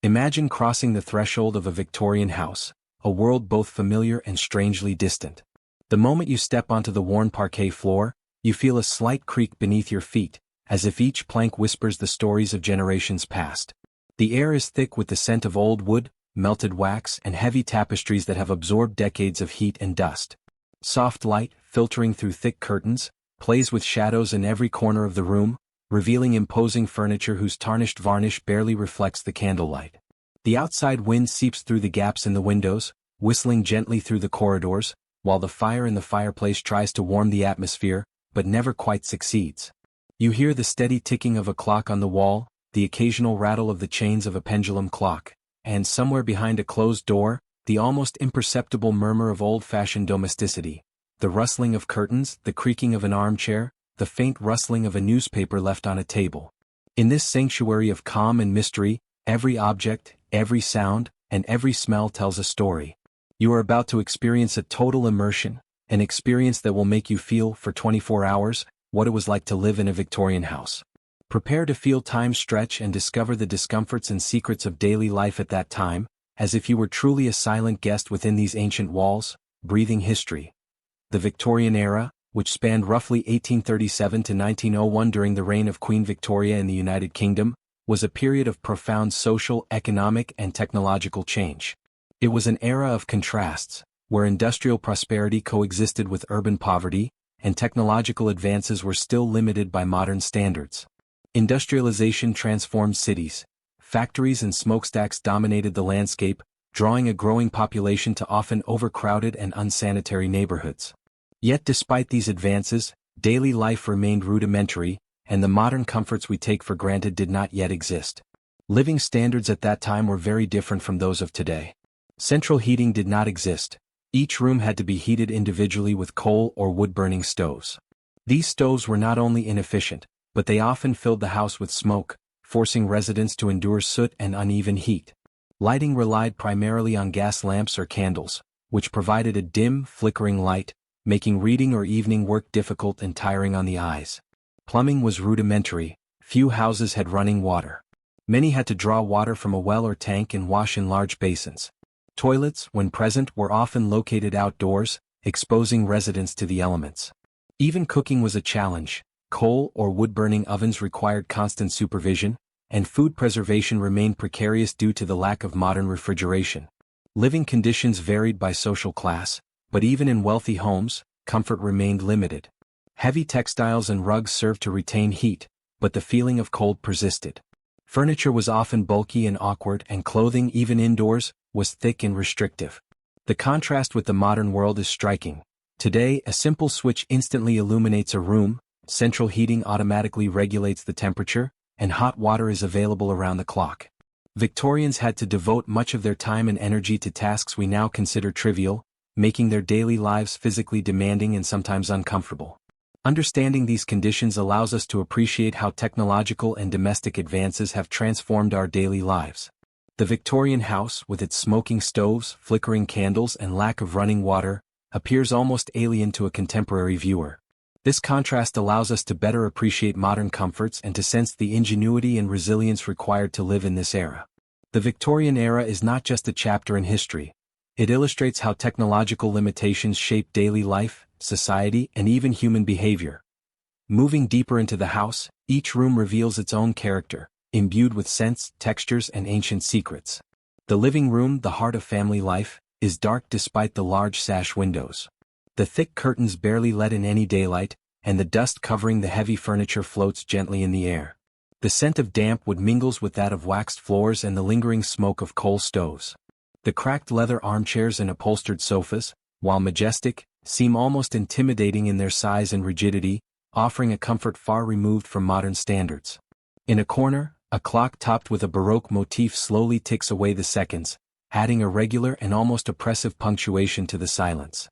Imagine crossing the threshold of a Victorian house, a world both familiar and strangely distant. The moment you step onto the worn parquet floor, you feel a slight creak beneath your feet, as if each plank whispers the stories of generations past. The air is thick with the scent of old wood, melted wax, and heavy tapestries that have absorbed decades of heat and dust. Soft light, filtering through thick curtains, plays with shadows in every corner of the room, revealing imposing furniture whose tarnished varnish barely reflects the candlelight. The outside wind seeps through the gaps in the windows, whistling gently through the corridors, while the fire in the fireplace tries to warm the atmosphere, but never quite succeeds. You hear the steady ticking of a clock on the wall, the occasional rattle of the chains of a pendulum clock, and somewhere behind a closed door, the almost imperceptible murmur of old-fashioned domesticity, the rustling of curtains, the creaking of an armchair, the faint rustling of a newspaper left on a table. In this sanctuary of calm and mystery, every object, every sound, and every smell tells a story. You are about to experience a total immersion, an experience that will make you feel, for 24 hours, what it was like to live in a Victorian house. Prepare to feel time stretch and discover the discomforts and secrets of daily life at that time, as if you were truly a silent guest within these ancient walls, breathing history. The Victorian era, which spanned roughly 1837 to 1901 during the reign of Queen Victoria in the United Kingdom, was a period of profound social, economic, and technological change. It was an era of contrasts, where industrial prosperity coexisted with urban poverty, and technological advances were still limited by modern standards. Industrialization transformed cities. Factories and smokestacks dominated the landscape, drawing a growing population to often overcrowded and unsanitary neighborhoods. Yet despite these advances, daily life remained rudimentary, and the modern comforts we take for granted did not yet exist. Living standards at that time were very different from those of today. Central heating did not exist. Each room had to be heated individually with coal or wood-burning stoves. These stoves were not only inefficient, but they often filled the house with smoke, forcing residents to endure soot and uneven heat. Lighting relied primarily on gas lamps or candles, which provided a dim, flickering light, making reading or evening work difficult and tiring on the eyes. Plumbing was rudimentary. Few houses had running water. Many had to draw water from a well or tank and wash in large basins. Toilets, when present, were often located outdoors, exposing residents to the elements. Even cooking was a challenge. Coal or wood-burning ovens required constant supervision, and food preservation remained precarious due to the lack of modern refrigeration. Living conditions varied by social class, but even in wealthy homes, comfort remained limited. Heavy textiles and rugs served to retain heat, but the feeling of cold persisted. Furniture was often bulky and awkward, and clothing, even indoors, was thick and restrictive. The contrast with the modern world is striking. Today, a simple switch instantly illuminates a room, central heating automatically regulates the temperature, and hot water is available around the clock. Victorians had to devote much of their time and energy to tasks we now consider trivial, making their daily lives physically demanding and sometimes uncomfortable. Understanding these conditions allows us to appreciate how technological and domestic advances have transformed our daily lives. The Victorian house, with its smoking stoves, flickering candles, and lack of running water, appears almost alien to a contemporary viewer. This contrast allows us to better appreciate modern comforts and to sense the ingenuity and resilience required to live in this era. The Victorian era is not just a chapter in history. It illustrates how technological limitations shape daily life, society, and even human behavior. Moving deeper into the house, each room reveals its own character, imbued with scents, textures, and ancient secrets. The living room, the heart of family life, is dark despite the large sash windows. The thick curtains barely let in any daylight, and the dust covering the heavy furniture floats gently in the air. The scent of damp wood mingles with that of waxed floors and the lingering smoke of coal stoves. The cracked leather armchairs and upholstered sofas, while majestic, seem almost intimidating in their size and rigidity, offering a comfort far removed from modern standards. In a corner, a clock topped with a Baroque motif slowly ticks away the seconds, adding a regular and almost oppressive punctuation to the silence.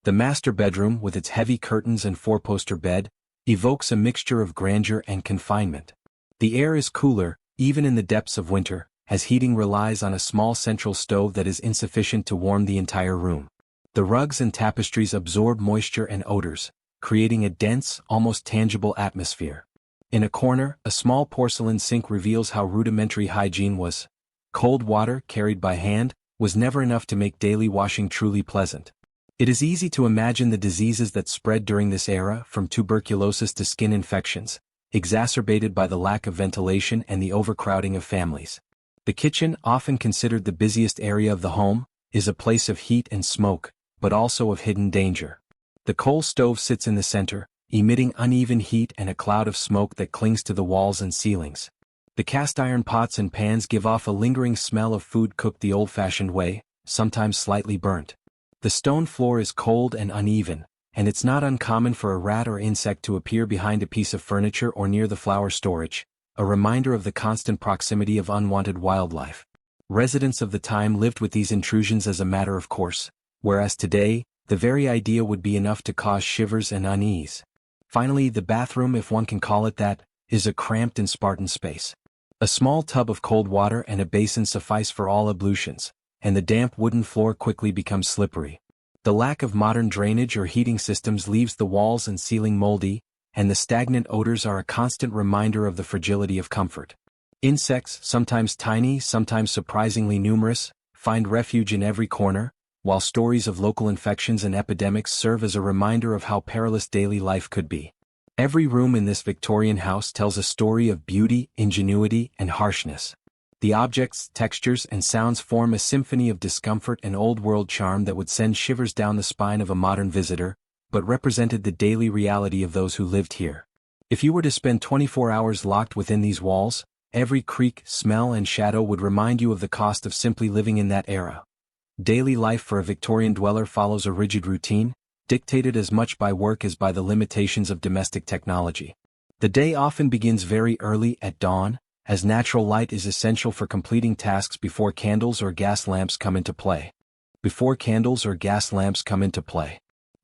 The master bedroom, with its heavy curtains and four-poster bed, evokes a mixture of grandeur and confinement. The air is cooler, even in the depths of winter, as heating relies on a small central stove that is insufficient to warm the entire room. The rugs and tapestries absorb moisture and odors, creating a dense, almost tangible atmosphere. In a corner, a small porcelain sink reveals how rudimentary hygiene was Cold water, carried by hand, was never enough to make daily washing truly pleasant. It is easy to imagine the diseases that spread during this era, from tuberculosis to skin infections, exacerbated by the lack of ventilation and the overcrowding of families. The kitchen, often considered the busiest area of the home, is a place of heat and smoke, but also of hidden danger. The coal stove sits in the center, emitting uneven heat and a cloud of smoke that clings to the walls and ceilings. The cast iron pots and pans give off a lingering smell of food cooked the old-fashioned way, sometimes slightly burnt. The stone floor is cold and uneven, and it's not uncommon for a rat or insect to appear behind a piece of furniture or near the flour storage, a reminder of the constant proximity of unwanted wildlife. Residents of the time lived with these intrusions as a matter of course, whereas today, the very idea would be enough to cause shivers and unease. Finally, the bathroom, if one can call it that, is a cramped and Spartan space. A small tub of cold water and a basin suffice for all ablutions, and the damp wooden floor quickly becomes slippery. The lack of modern drainage or heating systems leaves the walls and ceiling moldy, and the stagnant odors are a constant reminder of the fragility of comfort. Insects, sometimes tiny, sometimes surprisingly numerous, find refuge in every corner, while stories of local infections and epidemics serve as a reminder of how perilous daily life could be. Every room in this Victorian house tells a story of beauty, ingenuity, and harshness. The objects, textures, and sounds form a symphony of discomfort and old-world charm that would send shivers down the spine of a modern visitor, but represented the daily reality of those who lived here. If you were to spend 24 hours locked within these walls, every creak, smell, and shadow would remind you of the cost of simply living in that era. Daily life for a Victorian dweller follows a rigid routine, dictated as much by work as by the limitations of domestic technology. The day often begins very early at dawn, as natural light is essential for completing tasks before candles or gas lamps come into play.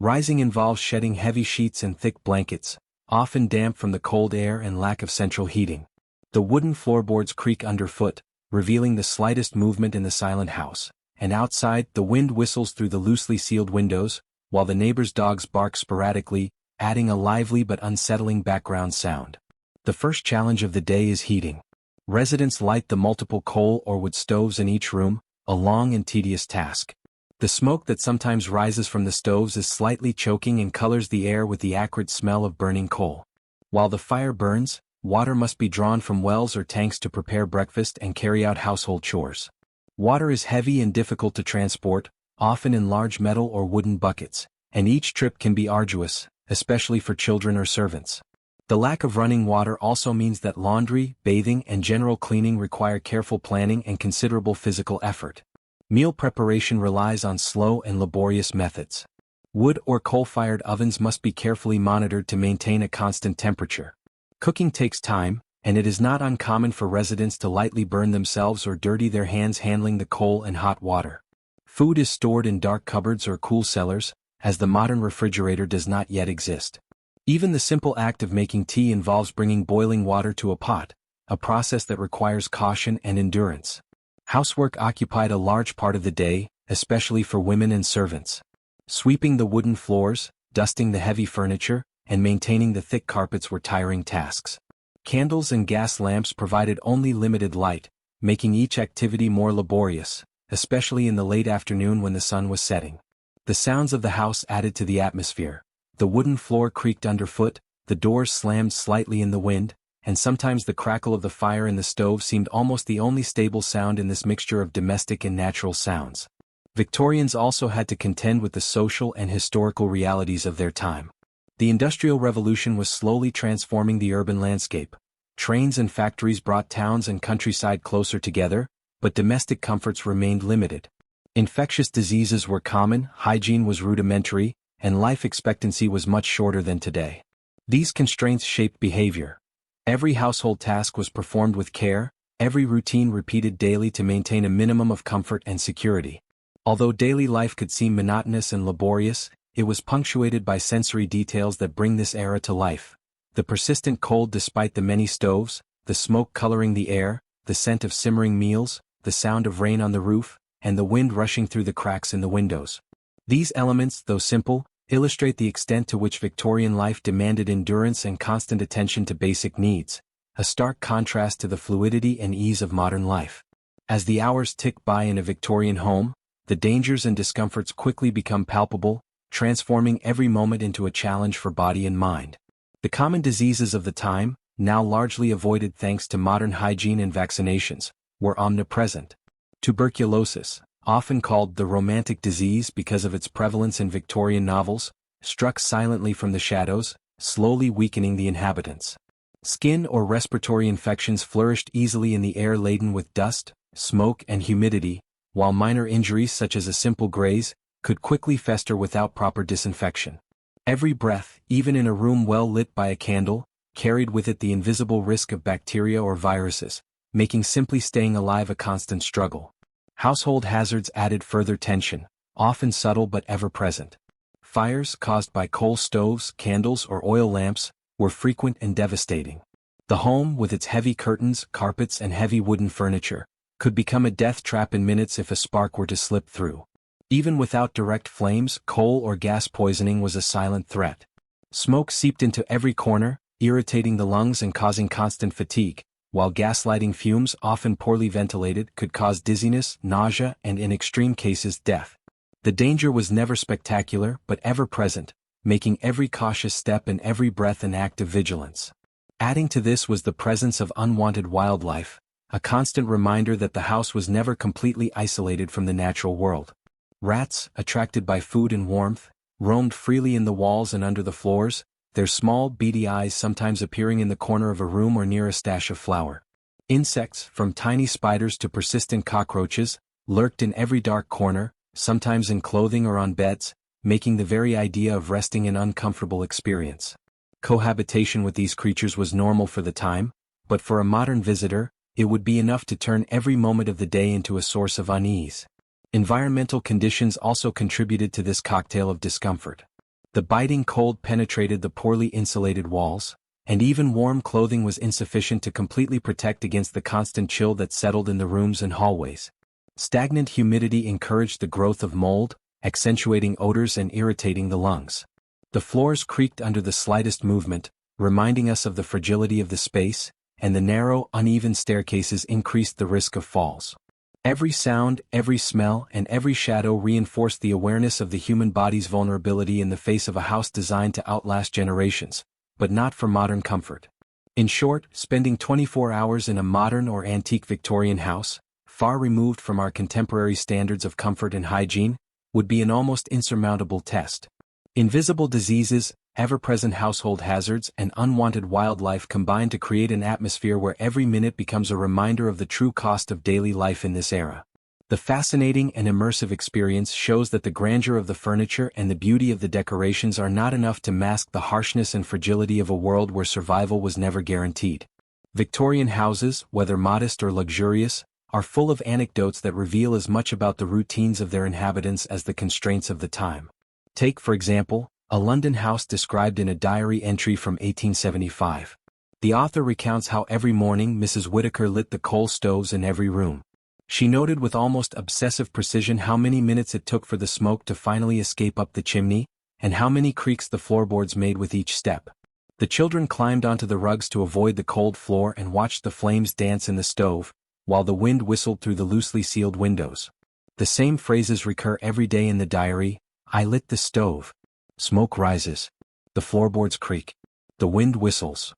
Rising involves shedding heavy sheets and thick blankets, often damp from the cold air and lack of central heating. The wooden floorboards creak underfoot, revealing the slightest movement in the silent house, and outside, the wind whistles through the loosely sealed windows, while the neighbors' dogs bark sporadically, adding a lively but unsettling background sound. The first challenge of the day is heating. Residents light the multiple coal or wood stoves in each room, a long and tedious task. The smoke that sometimes rises from the stoves is slightly choking and colors the air with the acrid smell of burning coal. While the fire burns, water must be drawn from wells or tanks to prepare breakfast and carry out household chores. Water is heavy and difficult to transport, often in large metal or wooden buckets, and each trip can be arduous, especially for children or servants. The lack of running water also means that laundry, bathing, and general cleaning require careful planning and considerable physical effort. Meal preparation relies on slow and laborious methods. Wood or coal-fired ovens must be carefully monitored to maintain a constant temperature. Cooking takes time, and it is not uncommon for residents to lightly burn themselves or dirty their hands handling the coal and hot water. Food is stored in dark cupboards or cool cellars, as the modern refrigerator does not yet exist. Even the simple act of making tea involves bringing boiling water to a pot, a process that requires caution and endurance. Housework occupied a large part of the day, especially for women and servants. Sweeping the wooden floors, dusting the heavy furniture, and maintaining the thick carpets were tiring tasks. Candles and gas lamps provided only limited light, making each activity more laborious, especially in the late afternoon when the sun was setting. The sounds of the house added to the atmosphere. The wooden floor creaked underfoot, the doors slammed slightly in the wind, and sometimes the crackle of the fire in the stove seemed almost the only stable sound in this mixture of domestic and natural sounds. Victorians also had to contend with the social and historical realities of their time. The Industrial Revolution was slowly transforming the urban landscape. Trains and factories brought towns and countryside closer together, but domestic comforts remained limited. Infectious diseases were common, hygiene was rudimentary, and life expectancy was much shorter than today. These constraints shaped behavior. Every household task was performed with care, every routine repeated daily to maintain a minimum of comfort and security. Although daily life could seem monotonous and laborious, it was punctuated by sensory details that bring this era to life. The persistent cold despite the many stoves, the smoke coloring the air, the scent of simmering meals, the sound of rain on the roof, and the wind rushing through the cracks in the windows. These elements, though simple, illustrate the extent to which Victorian life demanded endurance and constant attention to basic needs, a stark contrast to the fluidity and ease of modern life. As the hours tick by in a Victorian home, the dangers and discomforts quickly become palpable, transforming every moment into a challenge for body and mind. The common diseases of the time, now largely avoided thanks to modern hygiene and vaccinations, were omnipresent. Tuberculosis, often called the romantic disease because of its prevalence in Victorian novels, struck silently from the shadows, slowly weakening the inhabitants. Skin or respiratory infections flourished easily in the air laden with dust, smoke and humidity, while minor injuries such as a simple graze could quickly fester without proper disinfection. Every breath, even in a room well lit by a candle, carried with it the invisible risk of bacteria or viruses, making simply staying alive a constant struggle. Household hazards added further tension, often subtle but ever-present. Fires caused by coal stoves, candles or oil lamps were frequent and devastating. The home, with its heavy curtains, carpets and heavy wooden furniture, could become a death trap in minutes if a spark were to slip through. Even without direct flames, coal or gas poisoning was a silent threat. Smoke seeped into every corner, irritating the lungs and causing constant fatigue, while gaslighting fumes, often poorly ventilated, could cause dizziness, nausea, and in extreme cases death. The danger was never spectacular but ever present, making every cautious step and every breath an act of vigilance. Adding to this was the presence of unwanted wildlife, a constant reminder that the house was never completely isolated from the natural world. Rats, attracted by food and warmth, roamed freely in the walls and under the floors, their small, beady eyes sometimes appearing in the corner of a room or near a stash of flour. Insects, from tiny spiders to persistent cockroaches, lurked in every dark corner, sometimes in clothing or on beds, making the very idea of resting an uncomfortable experience. Cohabitation with these creatures was normal for the time, but for a modern visitor, it would be enough to turn every moment of the day into a source of unease. Environmental conditions also contributed to this cocktail of discomfort. The biting cold penetrated the poorly insulated walls, and even warm clothing was insufficient to completely protect against the constant chill that settled in the rooms and hallways. Stagnant humidity encouraged the growth of mold, accentuating odors and irritating the lungs. The floors creaked under the slightest movement, reminding us of the fragility of the space, and the narrow, uneven staircases increased the risk of falls. Every sound, every smell, and every shadow reinforced the awareness of the human body's vulnerability in the face of a house designed to outlast generations, but not for modern comfort. In short, spending 24 hours in a modern or antique Victorian house, far removed from our contemporary standards of comfort and hygiene, would be an almost insurmountable test. Invisible diseases, ever-present household hazards, and unwanted wildlife combine to create an atmosphere where every minute becomes a reminder of the true cost of daily life in this era. The fascinating and immersive experience shows that the grandeur of the furniture and the beauty of the decorations are not enough to mask the harshness and fragility of a world where survival was never guaranteed. Victorian houses, whether modest or luxurious, are full of anecdotes that reveal as much about the routines of their inhabitants as the constraints of the time. Take, for example, a London house described in a diary entry from 1875. The author recounts how every morning Mrs. Whittaker lit the coal stoves in every room. She noted with almost obsessive precision how many minutes it took for the smoke to finally escape up the chimney, and how many creaks the floorboards made with each step. The children climbed onto the rugs to avoid the cold floor and watched the flames dance in the stove, while the wind whistled through the loosely sealed windows. The same phrases recur every day in the diary: "I lit the stove. Smoke rises. The floorboards creak. The wind whistles."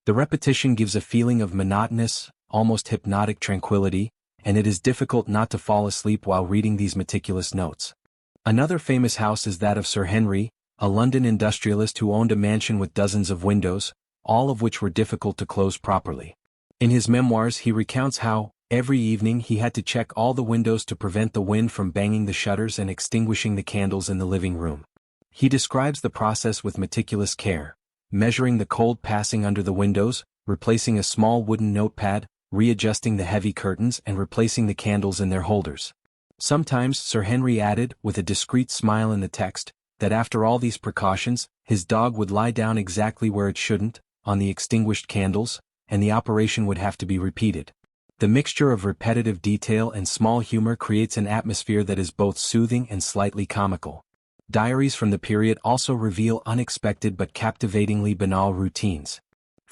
The repetition gives a feeling of monotonous, almost hypnotic tranquility, and it is difficult not to fall asleep while reading these meticulous notes. Another famous house is that of Sir Henry, a London industrialist who owned a mansion with dozens of windows, all of which were difficult to close properly. In his memoirs he recounts how, every evening he had to check all the windows to prevent the wind from banging the shutters and extinguishing the candles in the living room. He describes the process with meticulous care, measuring the cold passing under the windows, replacing a small wooden notepad, readjusting the heavy curtains and replacing the candles in their holders. Sometimes Sir Henry added, with a discreet smile in the text, that after all these precautions, his dog would lie down exactly where it shouldn't, on the extinguished candles, and the operation would have to be repeated. The mixture of repetitive detail and small humor creates an atmosphere that is both soothing and slightly comical. Diaries from the period also reveal unexpected but captivatingly banal routines.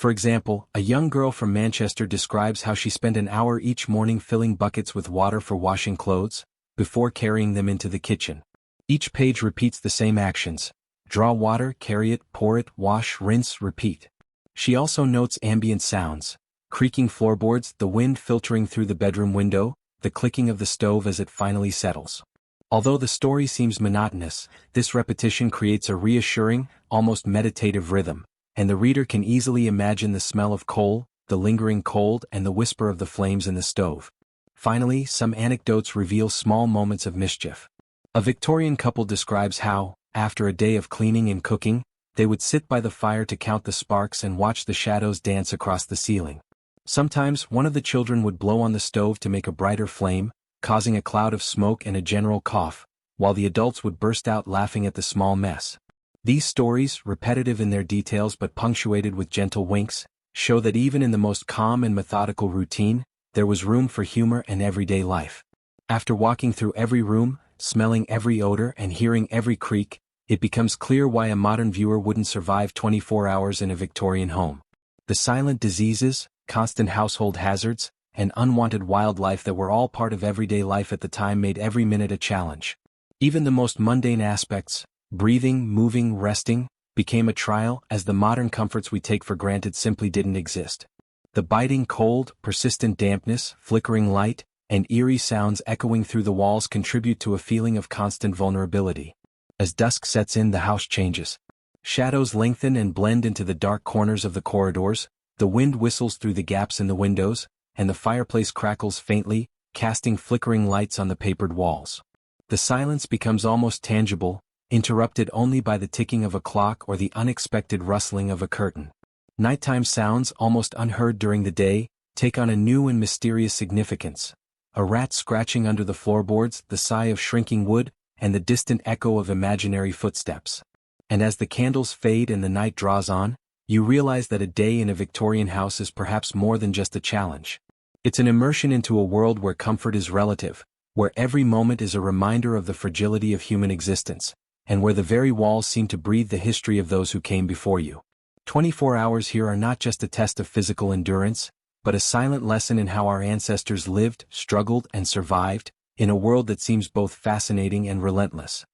For example, a young girl from Manchester describes how she spent an hour each morning filling buckets with water for washing clothes, before carrying them into the kitchen. Each page repeats the same actions: draw water, carry it, pour it, wash, rinse, repeat. She also notes ambient sounds: creaking floorboards, the wind filtering through the bedroom window, the clicking of the stove as it finally settles. Although the story seems monotonous, this repetition creates a reassuring, almost meditative rhythm, and the reader can easily imagine the smell of coal, the lingering cold, and the whisper of the flames in the stove. Finally, some anecdotes reveal small moments of mischief. A Victorian couple describes how, after a day of cleaning and cooking, they would sit by the fire to count the sparks and watch the shadows dance across the ceiling. Sometimes one of the children would blow on the stove to make a brighter flame, causing a cloud of smoke and a general cough, while the adults would burst out laughing at the small mess. These stories, repetitive in their details but punctuated with gentle winks, show that even in the most calm and methodical routine, there was room for humor and everyday life. After walking through every room, smelling every odor, and hearing every creak, it becomes clear why a modern viewer wouldn't survive 24 hours in a Victorian home. The silent diseases, constant household hazards, and unwanted wildlife that were all part of everyday life at the time made every minute a challenge. Even the most mundane aspects, breathing, moving, resting, became a trial, as the modern comforts we take for granted simply didn't exist. The biting cold, persistent dampness, flickering light, and eerie sounds echoing through the walls contribute to a feeling of constant vulnerability. As dusk sets in, the house changes. Shadows lengthen and blend into the dark corners of the corridors, the wind whistles through the gaps in the windows, and the fireplace crackles faintly, casting flickering lights on the papered walls. The silence becomes almost tangible, interrupted only by the ticking of a clock or the unexpected rustling of a curtain. Nighttime sounds, almost unheard during the day, take on a new and mysterious significance. A rat scratching under the floorboards, the sigh of shrinking wood, and the distant echo of imaginary footsteps. And as the candles fade and the night draws on, you realize that a day in a Victorian house is perhaps more than just a challenge. It's an immersion into a world where comfort is relative, where every moment is a reminder of the fragility of human existence, and where the very walls seem to breathe the history of those who came before you. 24 hours here are not just a test of physical endurance, but a silent lesson in how our ancestors lived, struggled, and survived, in a world that seems both fascinating and relentless.